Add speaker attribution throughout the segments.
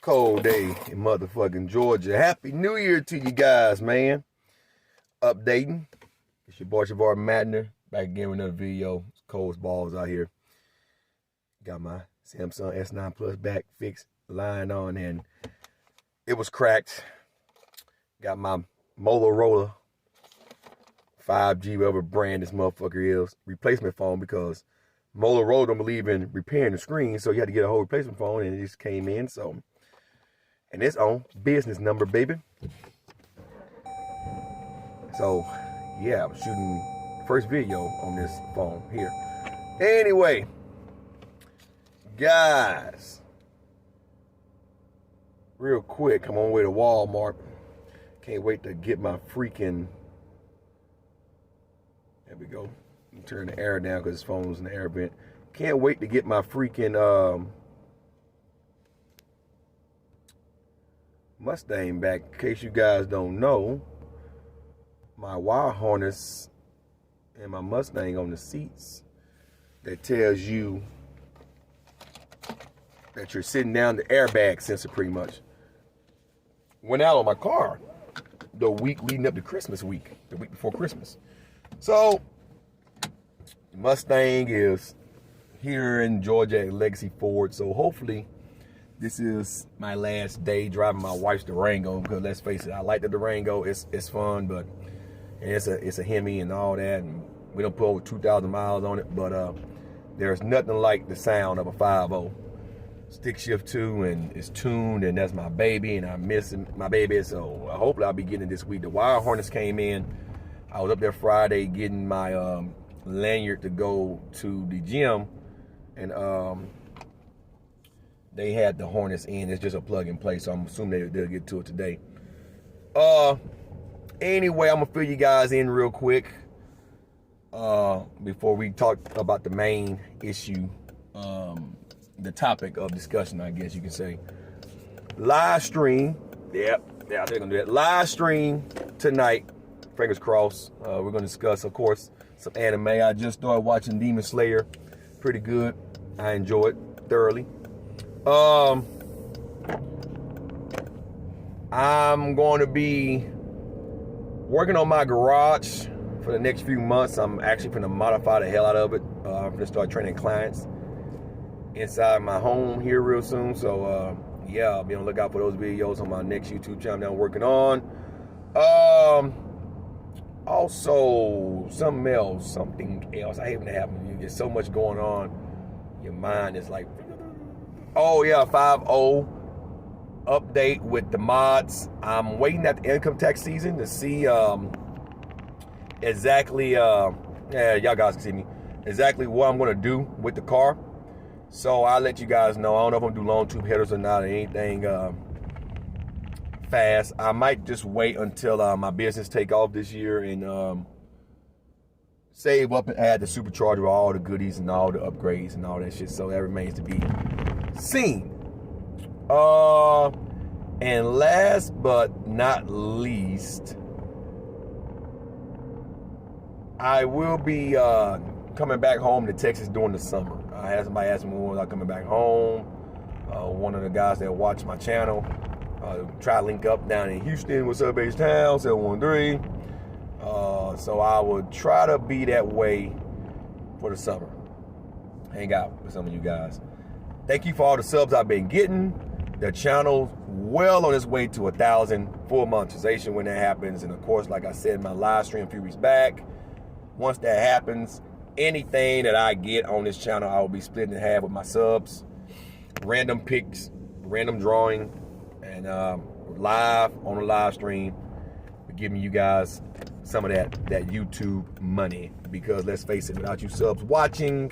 Speaker 1: Cold day in motherfucking Georgia. Happy New Year to you guys, man. Updating. It's your boy Shavar Madner back again with another video. It's cold as balls out here. Got my Samsung S9 Plus back fixed, line on, and it was cracked. Got my Motorola 5G, whatever brand this motherfucker is, replacement phone, because Motorola don't believe in repairing the screen, so you had to get a whole replacement phone, and it just came in. And it's on business number, baby. So yeah, I'm shooting the first video on this phone here. Anyway, guys, real quick, I'm on my way to Walmart. Can't wait to get my freaking, there we go. Turn the air down because this phone was in the air vent. Can't wait to get my freaking Mustang back. In case you guys don't know, my wire harness and my Mustang on the seats that tells you that you're sitting down, the airbag sensor pretty much went out on my car the week leading up to Christmas week, the week before Christmas. So Mustang is here in Georgia at Legacy Ford, so hopefully this is my last day driving my wife's Durango, because let's face it, I like the Durango. It's fun, but it's a Hemi and all that, and we don't put over 2,000 miles on it, but there's nothing like the sound of a 5.0 stick shift 2, and it's tuned, and that's my baby, and I'm missing my baby, so hopefully I'll be getting it this week. The wire harness came in. I was up there Friday getting my lanyard to go to the gym, and they had the harness in. It's just a plug and play, so I'm assuming they'll get to it today. Anyway, I'm gonna fill you guys in real quick before we talk about the main issue, the topic of discussion, I guess you can say. Live stream. Yeah, they're gonna do that. Live stream tonight. Fingers crossed. We're gonna discuss, of course, some anime. I just started watching Demon Slayer. Pretty good. I enjoy it thoroughly. I'm going to be working on my garage for the next few months. I'm actually going to modify the hell out of it. I'm going to start training clients inside my home here real soon. So yeah, I'll be on the lookout for those videos on my next YouTube channel that I'm working on. Also, something else. I hate when it happens. You get so much going on, your mind is like, oh yeah, 5.0 update with the mods. I'm waiting at the income tax season to see exactly, yeah, y'all guys can see me, exactly what I'm gonna do with the car. So I'll let you guys know. I don't know if I'm gonna do long tube headers or not, or anything fast. I might just wait until my business take off this year and save up and add the supercharger with all the goodies and all the upgrades and all that shit. So that remains to be seen. And last but not least, I will be coming back home to Texas during the summer. I had somebody ask me when was I coming back home. One of the guys that watch my channel try to link up down in Houston. What's up, H-Town 713. So I would try to be that way for the summer. Hang out with some of you guys. Thank you for all the subs I've been getting. The channel's well on its way to 1,000 full monetization when that happens. And of course, like I said in my live stream a few weeks back, once that happens, anything that I get on this channel, I will be splitting in half with my subs. Random picks, random drawing, and live on the live stream, giving you guys some of that YouTube money. Because let's face it, without you subs watching,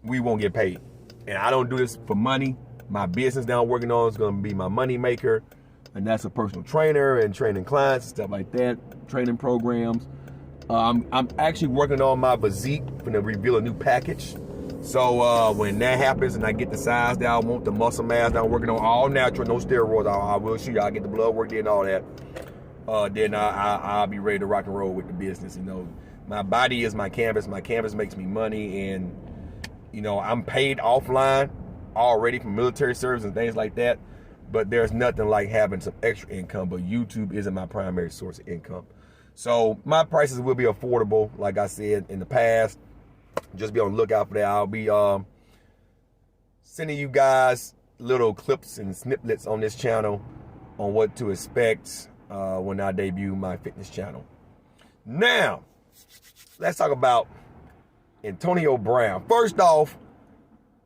Speaker 1: we won't get paid. And I don't do this for money. My business that I'm working on is going to be my money maker, and that's a personal trainer and training clients and stuff like that, training programs. I'm actually working on my physique. I'm going to reveal a new package. So when that happens and I get the size that I want, the muscle mass that I'm working on, all natural, no steroids, I will show you. I'll get the blood work and all that. Then I'll be ready to rock and roll with the business. You know, my body is my canvas. My canvas makes me money, and you know, I'm paid offline already from military service and things like that. but there's nothing like having some extra income. But YouTube isn't my primary source of income. So my prices will be affordable, like I said in the past. Just be on the lookout for that. I'll be sending you guys little clips and snippets on this channel on what to expect when I debut my fitness channel. Now, let's talk about Antonio Brown. First off,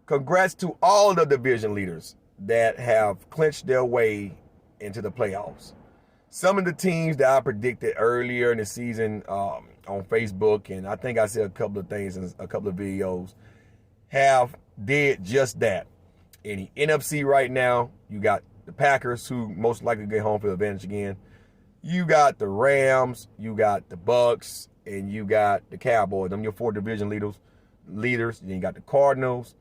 Speaker 1: congrats to all the division leaders that have clinched their way into the playoffs. Some of the teams that I predicted earlier in the season on Facebook, and I think I said a couple of things in a couple of videos, did just that. In the NFC right now, you got the Packers, who most likely get home field advantage again. You got the Rams, you got the Bucks, and you got the Cowboys. Them your 4 division leaders. Then you got the Cardinals,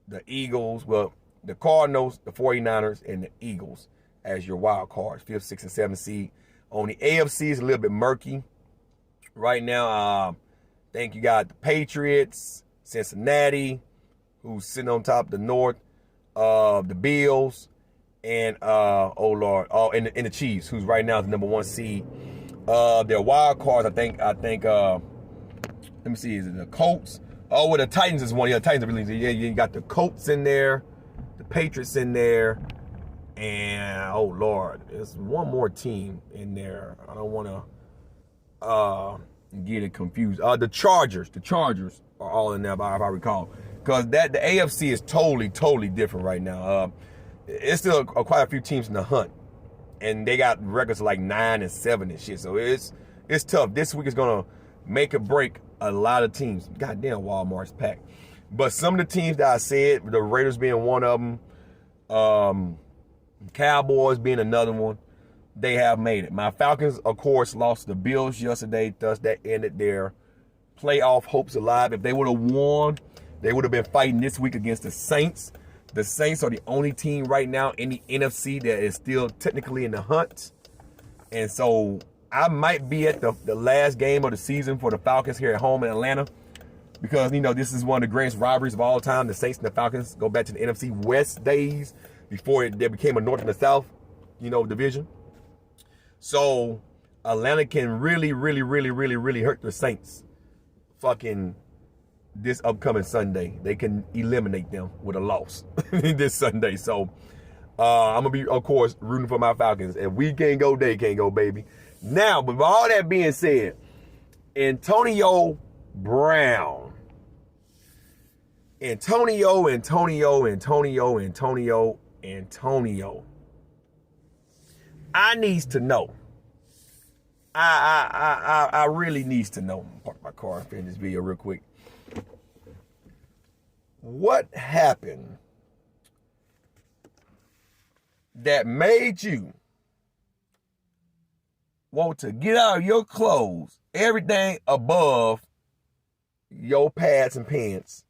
Speaker 1: the Eagles. Well, the Cardinals, the 49ers, and the Eagles as your wild cards, 5th, 6th, and 7th seed. On the AFC, it's a little bit murky right now. I think you got the Patriots, Cincinnati, who's sitting on top of the North, the Bills, and and the Chiefs, who's right now the number 1 seed. Their wild cards, I think. Let me see, is it the Colts? Oh, well, the Titans is one. Yeah, the Titans are really. Yeah, you got the Colts in there, the Patriots in there, and oh Lord, there's one more team in there. I don't want to get it confused. The Chargers. The Chargers are all in there, if I recall, because the AFC is totally different right now. It's still quite a few teams in the hunt, and they got records like 9-7 and shit. So it's tough. This week is gonna make or break a lot of teams. Goddamn, Walmart's packed. But some of the teams that I said, the Raiders being one of them, Cowboys being another one, they have made it. My Falcons, of course, lost to the Bills yesterday. Thus, that ended their playoff hopes alive. If they would have won, they would have been fighting this week against the Saints. The Saints are the only team right now in the NFC that is still technically in the hunt. And so I might be at the last game of the season for the Falcons here at home in Atlanta, because, you know, this is one of the greatest rivalries of all time. The Saints and the Falcons go back to the NFC West days before there became a North and a South, division. So Atlanta can really hurt the Saints fucking this upcoming Sunday. They can eliminate them with a loss this Sunday. So I'm going to be, of course, rooting for my Falcons. And we can't go, they can't go, baby. Now, with all that being said, Antonio Brown. Antonio. I needs to know. I really needs to know. Park my car and finish this video real quick. What happened that made you want to get out of your clothes, everything above your pads and pants,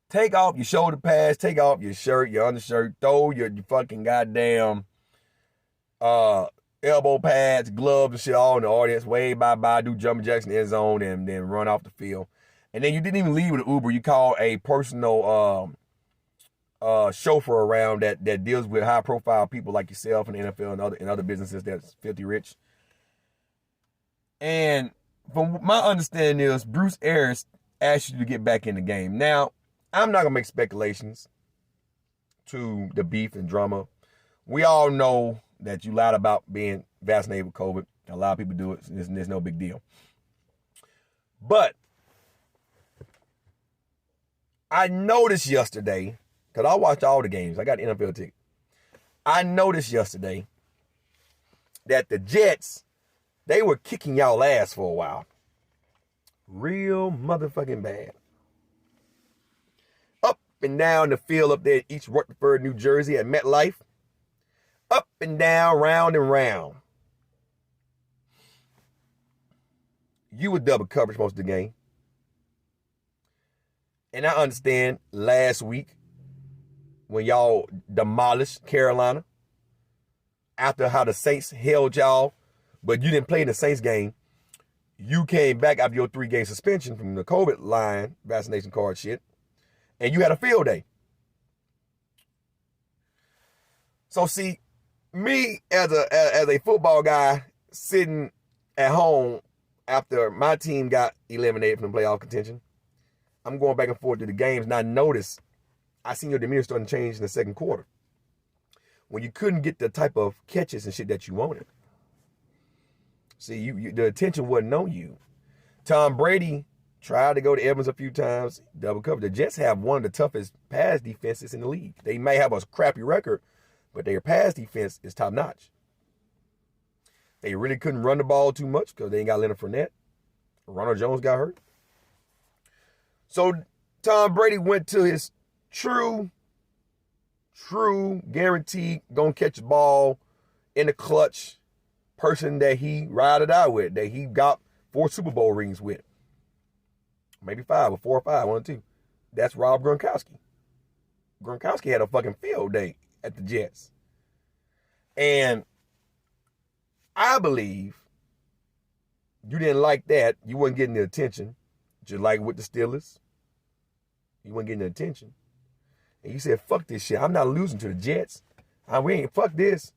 Speaker 1: take off your shoulder pads, take off your shirt, your undershirt, throw your fucking goddamn elbow pads, gloves and shit all in the audience, wave bye-bye, do jumping jacks in the end zone, and then run off the field. And then you didn't even leave with an Uber. You called a personal chauffeur around that deals with high-profile people like yourself in the NFL and other businesses that's filthy rich. And from my understanding is Bruce Arians asked you to get back in the game. Now, I'm not going to make speculations to the beef and drama. We all know that you lied about being vaccinated with COVID. A lot of people do it. There's no big deal. But I noticed yesterday, because I watched all the games. I got an NFL ticket. I noticed yesterday that the Jets, they were kicking y'all ass for a while. Real motherfucking bad. Up and down the field up there at East Rutherford, New Jersey at MetLife. Up and down, round and round. You were double coverage most of the game. And I understand last week when y'all demolished Carolina after how the Saints held y'all, but you didn't play in the Saints game. You came back after your 3-game suspension from the COVID line, vaccination card shit, and you had a field day. So see, me as a football guy sitting at home after my team got eliminated from the playoff contention, I'm going back and forth to the games, and I noticed I seen your demeanor starting to change in the second quarter when you couldn't get the type of catches and shit that you wanted. See, the attention wasn't on you. Tom Brady tried to go to Evans a few times, double cover. The Jets have one of the toughest pass defenses in the league. They may have a crappy record, but their pass defense is top notch. They really couldn't run the ball too much because they ain't got Leonard Fournette. Ronald Jones got hurt. So Tom Brady went to his true, guaranteed, gonna catch the ball in the clutch person that he ride it out with, that he got 4 Super Bowl rings with. Maybe 5 or 4 or 5, 1 or 2. That's Rob Gronkowski. Gronkowski had a fucking field day at the Jets. And I believe you didn't like that. You weren't getting the attention. Just like with the Steelers. You weren't getting the attention. And you said, fuck this shit. I'm not losing to the Jets. We ain't, fuck this.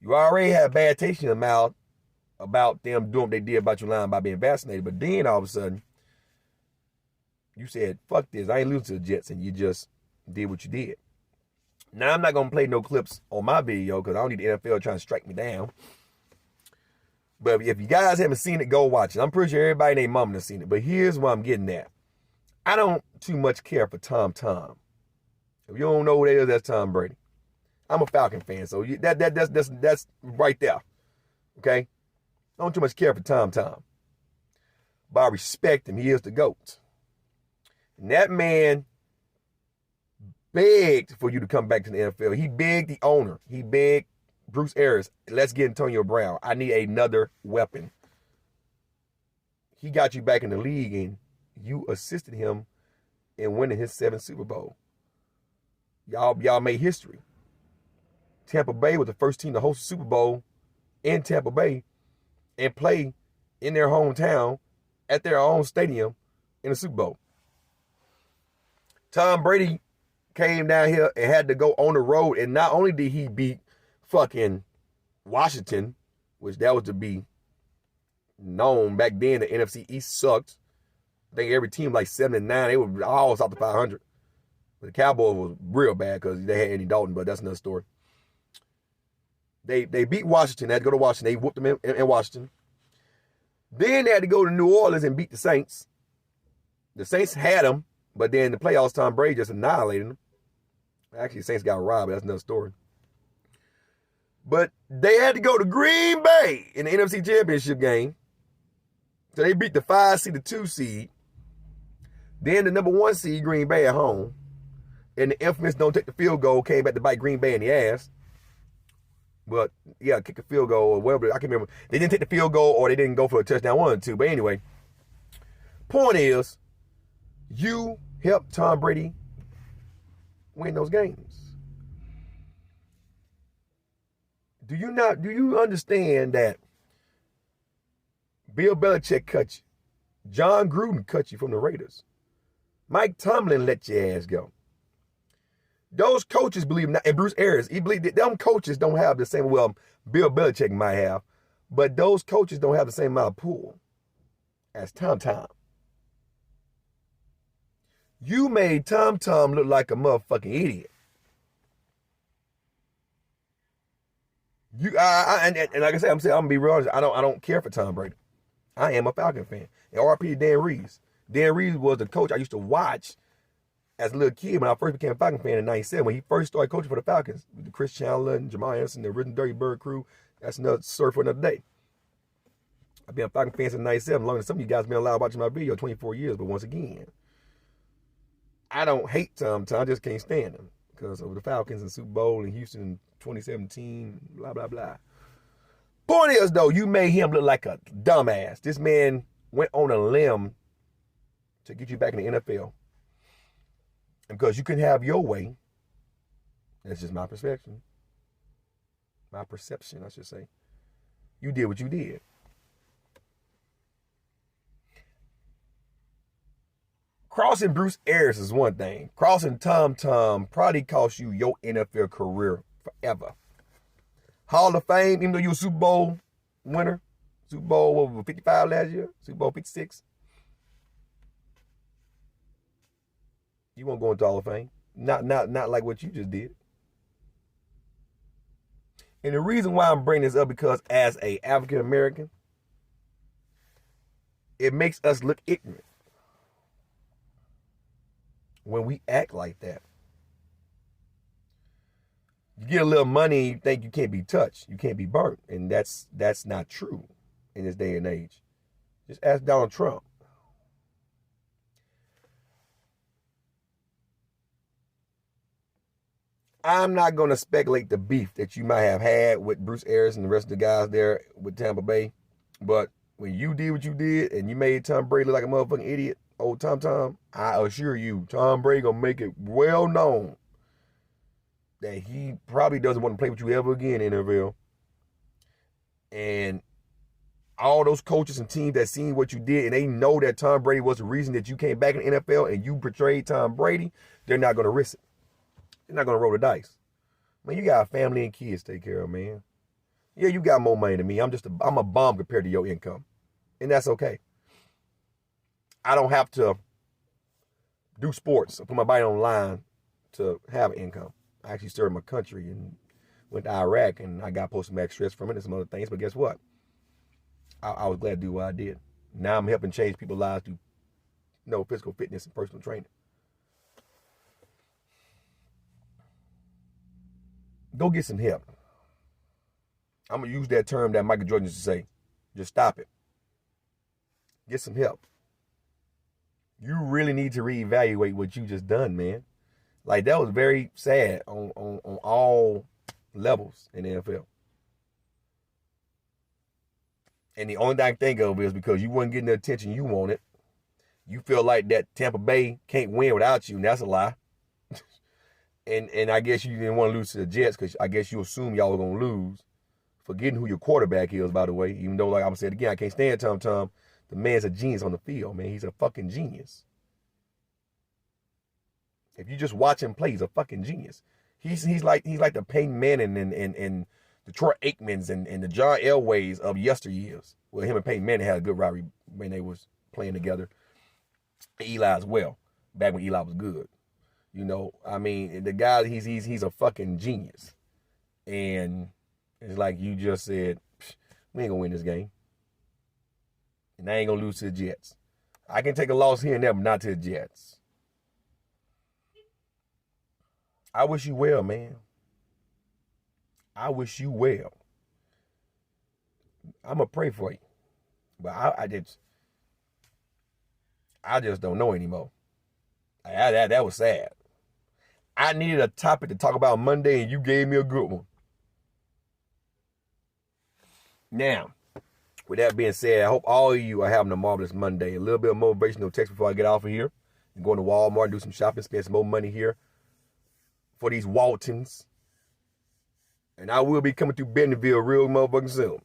Speaker 1: You already had bad taste in your mouth about them doing what they did about your line by being vaccinated. But then all of a sudden, you said, fuck this. I ain't losing to the Jets. And you just did what you did. Now, I'm not going to play no clips on my video because I don't need the NFL trying to strike me down. But if you guys haven't seen it, go watch it. I'm pretty sure everybody and their mom has seen it. But here's what I'm getting at. I don't too much care for Tom. If you don't know who that is, that's Tom Brady. I'm a Falcon fan, so that's right there. Okay? I don't too much care for Tom. But I respect him. He is the GOAT. And that man begged for you to come back to the NFL. He begged the owner. He begged Bruce Arians, let's get Antonio Brown. I need another weapon. He got you back in the league, and you assisted him in winning his 7th Super Bowl. Y'all made history. Tampa Bay was the first team to host a Super Bowl in Tampa Bay and play in their hometown at their own stadium in the Super Bowl. Tom Brady came down here and had to go on the road, and not only did he beat fucking Washington, which that was to be known back then, the NFC East sucked. I think every team like 7-9, they were all south of 500. But the Cowboys was real bad because they had Andy Dalton, but that's another story. They beat Washington. They had to go to Washington. They whooped them in Washington. Then they had to go to New Orleans and beat the Saints. The Saints had them, but then the playoffs, Tom Brady just annihilated them. Actually, the Saints got robbed, but that's another story. But they had to go to Green Bay in the NFC Championship game. So they beat the 5 seed, the 2 seed. Then the number 1 seed, Green Bay at home. And the infamous don't take the field goal came back to bite Green Bay in the ass. But, yeah, kick a field goal or whatever. I can't remember. They didn't take the field goal or they didn't go for a touchdown, 1 or 2. But anyway, point is, you helped Tom Brady win those games. Do you understand that Bill Belichick cut you? John Gruden cut you from the Raiders. Mike Tomlin let your ass go. Those coaches believe, and Bruce Arians, he believed that them coaches don't have the same, well, Bill Belichick might have, but those coaches don't have the same amount of pull as Tom. You made Tom look like a motherfucking idiot. And like I said, I'm gonna be real honest. I don't care for Tom Brady. I am a Falcon fan. And RP Dan Reeves. Dan Reeves was the coach I used to watch as a little kid when I first became a Falcon fan in '97. When he first started coaching for the Falcons, with the Chris Chandler and Jamal Anderson, the Rhythm Dirty Bird crew. That's another story for another day. I've been a Falcon fan since '97, longer than some of you guys been allowed watching my video, 24 years. But once again, I don't hate Tom. I just can't stand him because of the Falcons and Super Bowl in Houston in 2017, blah, blah, blah. Point is, though, you made him look like a dumbass. This man went on a limb to get you back in the NFL. And because you couldn't have your way, that's just my perception. My perception, I should say. You did what you did. Crossing Bruce Arians is one thing. Crossing Tom probably cost you your NFL career forever. Hall of Fame, even though you were a Super Bowl winner, Super Bowl over 55 last year, Super Bowl 56. You won't go into Hall of Fame. Not like what you just did. And the reason why I'm bringing this up because as a African American, it makes us look ignorant when we act like that. You get a little money, you think you can't be touched, you can't be burnt, and that's not true in this day and age. Just ask Donald Trump. I'm not going to speculate the beef that you might have had with Bruce Arians and the rest of the guys there with Tampa Bay, but when you did what you did and you made Tom Brady look like a motherfucking idiot, old Tom, I assure you, Tom Brady gonna make it well known that he probably doesn't want to play with you ever again in the NFL. And all those coaches and teams that seen what you did and they know that Tom Brady was the reason that you came back in the NFL and you portrayed Tom Brady, they're not going to risk it. They're not going to roll the dice. Man, you got a family and kids to take care of, man. Yeah, you got more money than me. I'm a bum compared to your income. And that's okay. I don't have to do sports or put my body on the line to have an income. I actually served my country and went to Iraq and I got post-traumatic stress from it and some other things. But guess what? I was glad to do what I did. Now I'm helping change people's lives through physical fitness and personal training. Go get some help. I'm going to use that term that Michael Jordan used to say. Just stop it. Get some help. You really need to reevaluate what you just done, man. Like, that was very sad on all levels in the NFL. And the only thing I can think of is because you weren't getting the attention you wanted. You feel like that Tampa Bay can't win without you, and that's a lie. and I guess you didn't want to lose to the Jets because I guess you assume y'all were going to lose. Forgetting who your quarterback is, by the way. Even though, like I'm saying again, I can't stand Tom. The man's a genius on the field, man. He's a fucking genius. If you just watch him play, he's a fucking genius. He's like the Peyton Manning and the Troy Aikmans and the John Elways of yesteryears. Well, him and Peyton Manning had a good rivalry when they was playing together. Eli as well, back when Eli was good. I mean, the guy, he's a fucking genius. And it's like you just said, we ain't gonna win this game. And I ain't gonna lose to the Jets. I can take a loss here and there, but not to the Jets. I wish you well, man. I wish you well. I'm going to pray for you. But I just don't know anymore. That was sad. I needed a topic to talk about Monday, and you gave me a good one. Now, with that being said, I hope all of you are having a marvelous Monday. A little bit of motivational text before I get off of here. I'm going to Walmart and do some shopping, spend some more money here for these Waltons. And I will be coming through Bentonville real motherfucking soon.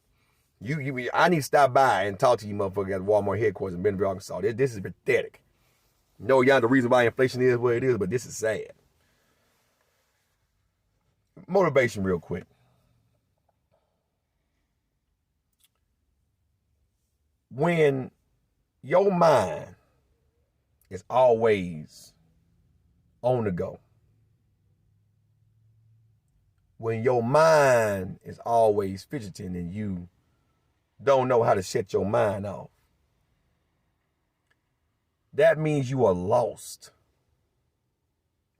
Speaker 1: I need to stop by and talk to you motherfuckers at Walmart headquarters in Bentonville, Arkansas. This is pathetic. No, y'all, the reason why inflation is what it is, but this is sad. Motivation real quick. When your mind is always on the go, when your mind is always fidgeting and you don't know how to shut your mind off, that means you are lost.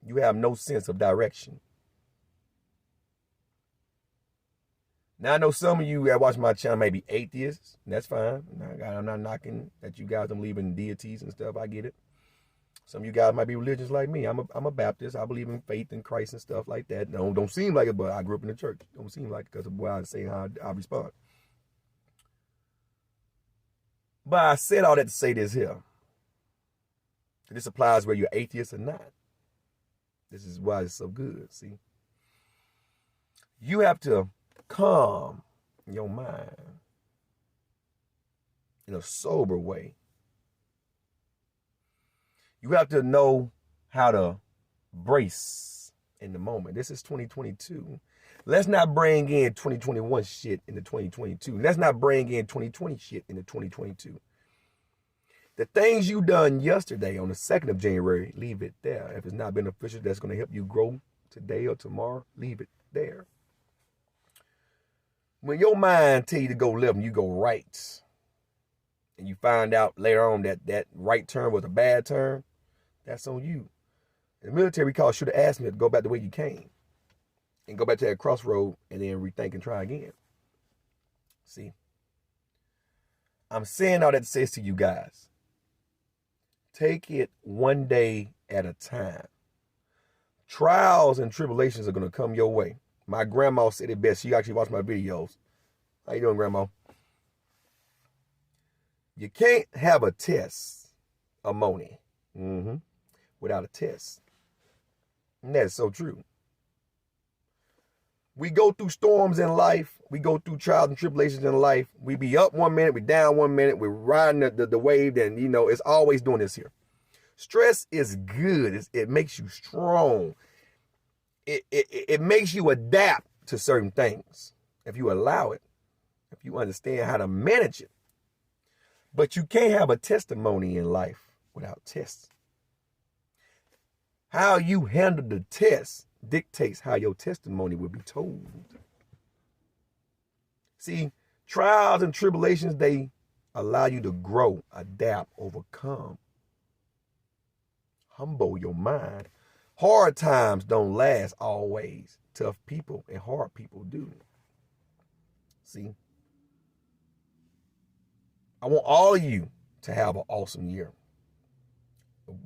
Speaker 1: You have no sense of direction. Now, I know some of you that watch my channel may be atheists, and that's fine. I'm not knocking that you guys don't believe in deities and stuff. I get it. Some of you guys might be religious like me. I'm a Baptist. I believe in faith in Christ and stuff like that. Don't seem like it, but I grew up in the church. Don't seem like it because of what I say and how I respond. But I said all that to say this here. This applies whether you're atheist or not. This is why it's so good, see? You have to calm your mind in a sober way. You have to know how to brace in the moment. This is 2022. Let's not bring in 2021 shit into 2022. Let's not bring in 2020 shit into 2022. The things you done yesterday on the 2nd of January, leave it there. If it's not beneficial, that's going to help you grow today or tomorrow, leave it there. When your mind tell you to go left and you go right, and you find out later on that that right turn was a bad turn, that's on you. In the military, we call should have asked me to go back the way you came. And go back to that crossroad and then rethink and try again. See? I'm saying all that to say to you guys. Take it one day at a time. Trials and tribulations are going to come your way. My grandma said it best. She actually watched my videos. How you doing, Grandma? You can't have a testimony without a test. And that's so true. We go through storms in life. We go through trials and tribulations in life. We be up 1 minute, we down 1 minute. We're riding the wave, and you know, it's always doing this here. Stress is good. It makes you strong. It makes you adapt to certain things if you allow it, if you understand how to manage it. But you can't have a testimony in life without tests. How you handle the test dictates how your testimony will be told. See, trials and tribulations, they allow you to grow, adapt, overcome. Humble your mind. Hard times don't last always. Tough people and hard people do. See, I want all of you to have an awesome year.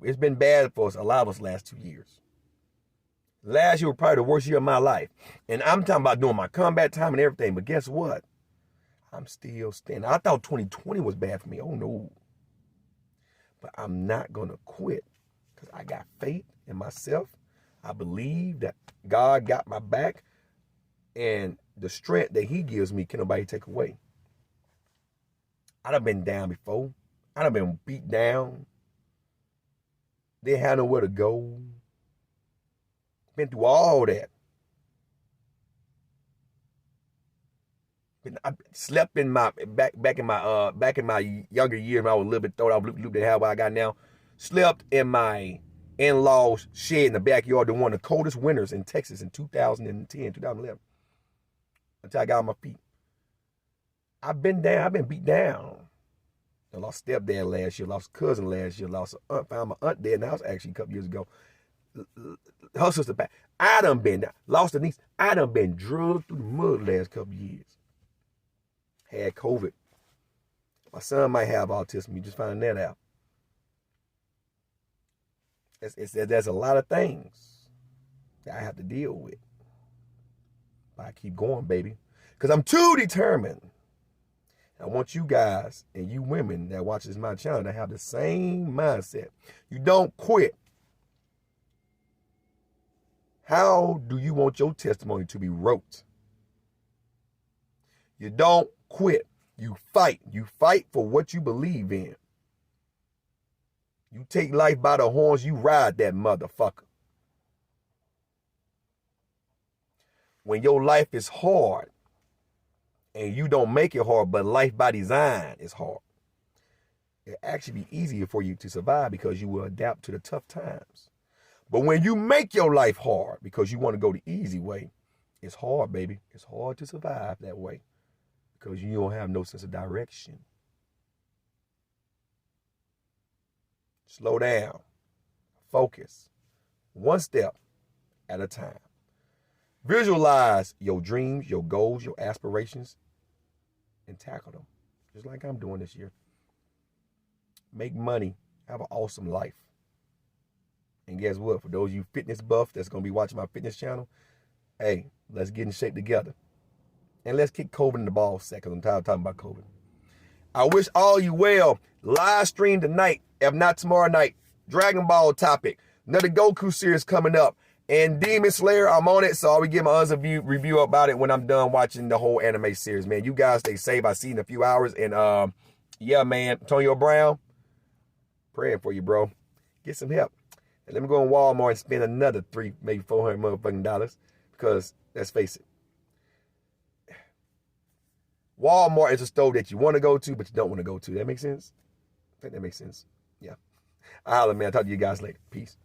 Speaker 1: It's been bad for us, a lot of us, last 2 years. Last year was probably the worst year of my life. And I'm talking about doing my combat time and everything. But guess what? I'm still standing. I thought 2020 was bad for me. Oh, no. But I'm not going to quit because I got faith in myself. I believe that God got my back. And the strength that he gives me can nobody take away. I done been down before. I done been beat down. Didn't have nowhere to go. Been through all that. I slept in my back in my younger years when I was a little bit thought I was a little bit how I got now. Slept in my in-laws' shed in the backyard during one of the coldest winters in Texas in 2010, 2011. Until I got on my feet. I've been down, I've been beat down. I lost stepdad last year, lost cousin last year, lost an aunt, found my aunt dead in the house actually a couple years ago. Her sister back. I done been down, lost a niece. I done been drugged through the mud the last couple years. Had COVID. My son might have autism. You just find that out. There's a lot of things that I have to deal with. But I keep going, baby. Because I'm too determined. I want you guys and you women that watches my channel to have the same mindset. You don't quit. How do you want your testimony to be wrote? You don't quit. You fight. You fight for what you believe in. You take life by the horns, you ride that motherfucker. When your life is hard, and you don't make it hard, but life by design is hard, it'll actually be easier for you to survive because you will adapt to the tough times. But when you make your life hard because you want to go the easy way, it's hard, baby. It's hard to survive that way because you don't have no sense of direction. Slow down. Focus. One step at a time. Visualize your dreams, your goals, your aspirations, and tackle them, just like I'm doing this year. Make money. Have an awesome life. And guess what? For those of you fitness buff that's going to be watching my fitness channel, hey, let's get in shape together. And let's kick COVID in the ball sack, because I'm tired of talking about COVID. I wish all you well. Live stream tonight, if not tomorrow night. Dragon Ball topic. Another Goku series coming up. And Demon Slayer, I'm on it, so I'll be giving my honest review about it when I'm done watching the whole anime series, man. You guys stay safe. I'll see you in a few hours. And, yeah, man, Antonio Brown, praying for you, bro. Get some help. And let me go in Walmart and spend another $300, maybe $400 motherfucking dollars. Because let's face it, Walmart is a store that you want to go to, but you don't want to go to. That makes sense? I think that makes sense. Yeah. I'll holler, man. I'll talk to you guys later. Peace.